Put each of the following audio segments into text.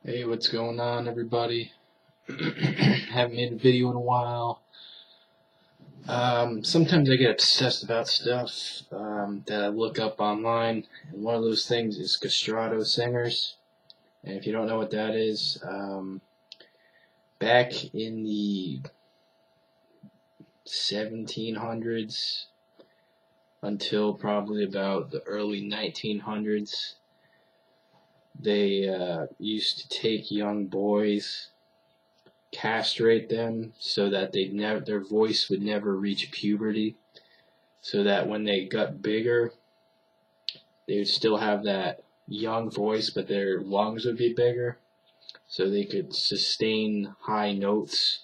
Hey, what's going on, everybody? Haven't made a video in a while. Sometimes I get obsessed about stuff that I look up online, and one of those things is Castrato Singers. And if you don't know what that is, back in the 1700s until probably about the early 1900s, they used to take young boys, castrate them so that their voice would never reach puberty, so that when they got bigger they would still have that young voice, but their lungs would be bigger so they could sustain high notes.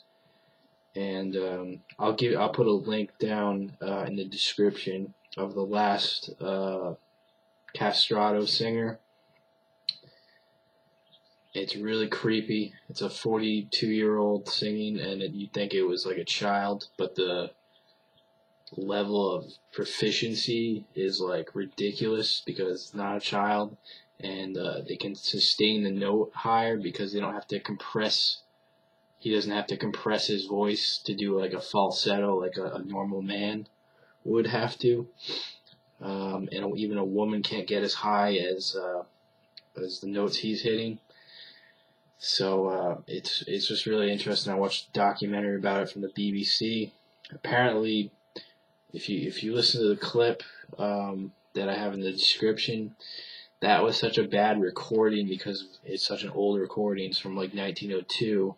And I'll put a link down in the description of the last Castrato singer. It's really creepy. It's a 42-year-old singing, and you'd think it was like a child, but the level of proficiency is like ridiculous because it's not a child, and they can sustain the note higher because they don't have to compress. He doesn't have to compress his voice to do like a falsetto like a normal man would have to. And even a woman can't get as high as the notes he's hitting. So it's just really interesting. I watched a documentary about it from the BBC. Apparently, if you listen to the clip that I have in the description, that was such a bad recording because it's such an old recording. It's from like 1902.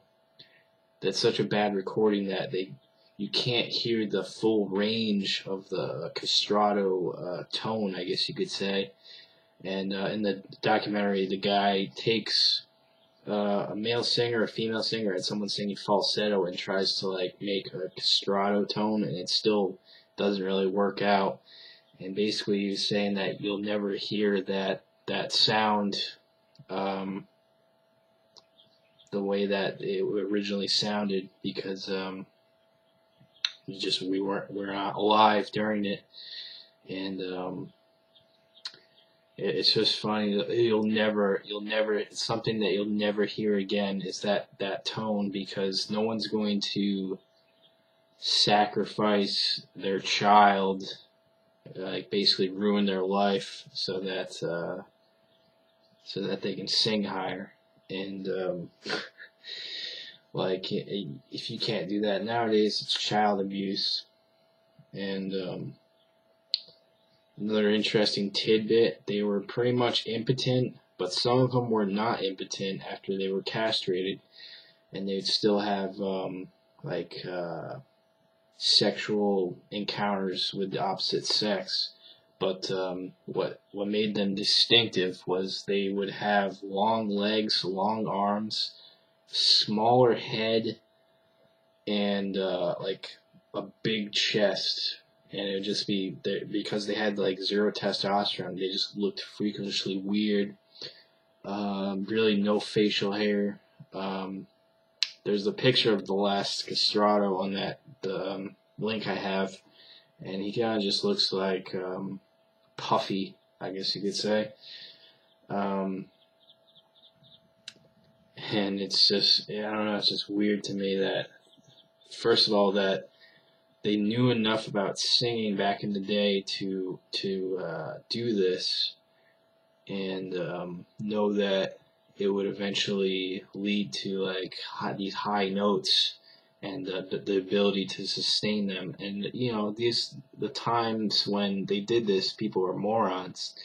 That's such a bad recording that you can't hear the full range of the castrato tone, I guess you could say. And in the documentary, the guy takes a male singer, a female singer, and someone singing falsetto and tries to like make a castrato tone, and it still doesn't really work out. And basically, he was saying that you'll never hear that sound the way that it originally sounded because we're not alive during it, and it's just funny. It's something that you'll never hear again is that tone, because no one's going to sacrifice their child, like basically ruin their life so that they can sing higher. And like if you can't do that nowadays, it's child abuse. And another interesting tidbit, they were pretty much impotent, but some of them were not impotent after they were castrated, and they'd still have sexual encounters with the opposite sex. But what made them distinctive was they would have long legs, long arms, smaller head, and like a big chest. And it would just be because they had like zero testosterone, they just looked freakishly weird. Really no facial hair. There's a picture of the last castrato on the link I have, and he kind of just looks like puffy, I guess you could say. And it's just, I don't know, it's just weird to me that, first of all, that they knew enough about singing back in the day to do this, and know that it would eventually lead to like these high notes and the ability to sustain them. And the times when they did this, people were morons.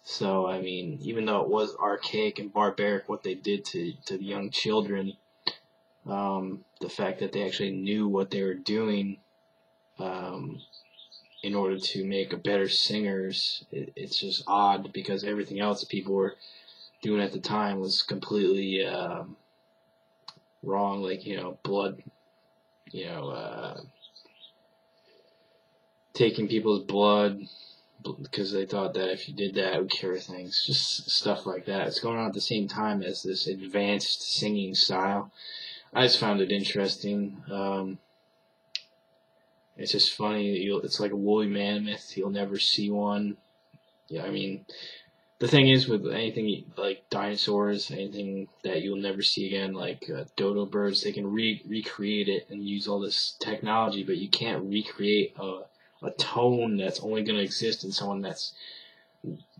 So I mean, even though it was archaic and barbaric what they did to the young children, the fact that they actually knew what they were doing in order to make better singers, it's just odd, because everything else people were doing at the time was completely wrong, like blood, taking people's blood because they thought that if you did that it would cure things, just stuff like that. It's going on at the same time as this advanced singing style. I just found it interesting. It's just funny. It's like a woolly mammoth. You'll never see one. Yeah, I mean, the thing is with anything like dinosaurs, anything that you'll never see again, like dodo birds, they can recreate it and use all this technology, but you can't recreate a tone that's only going to exist in someone that's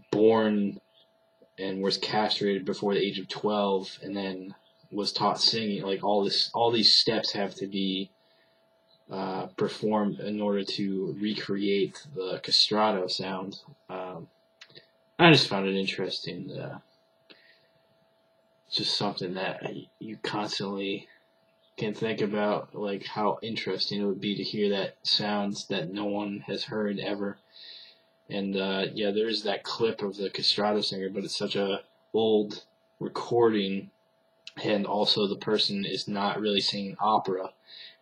born and was castrated before the age of 12 and then was taught singing. Like all these steps have to be performed in order to recreate the castrato sound. I just found it interesting. Just something that you constantly can think about, like how interesting it would be to hear that sounds that no one has heard ever. And yeah, there's that clip of the Castrato Singer, but it's such a old recording, and also the person is not really singing opera.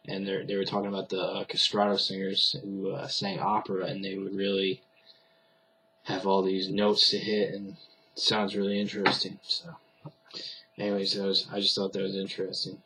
And they were talking about the Castrato Singers who sang opera, and they would really have all these notes to hit, and it sounds really interesting. So, anyways, I just thought that was interesting.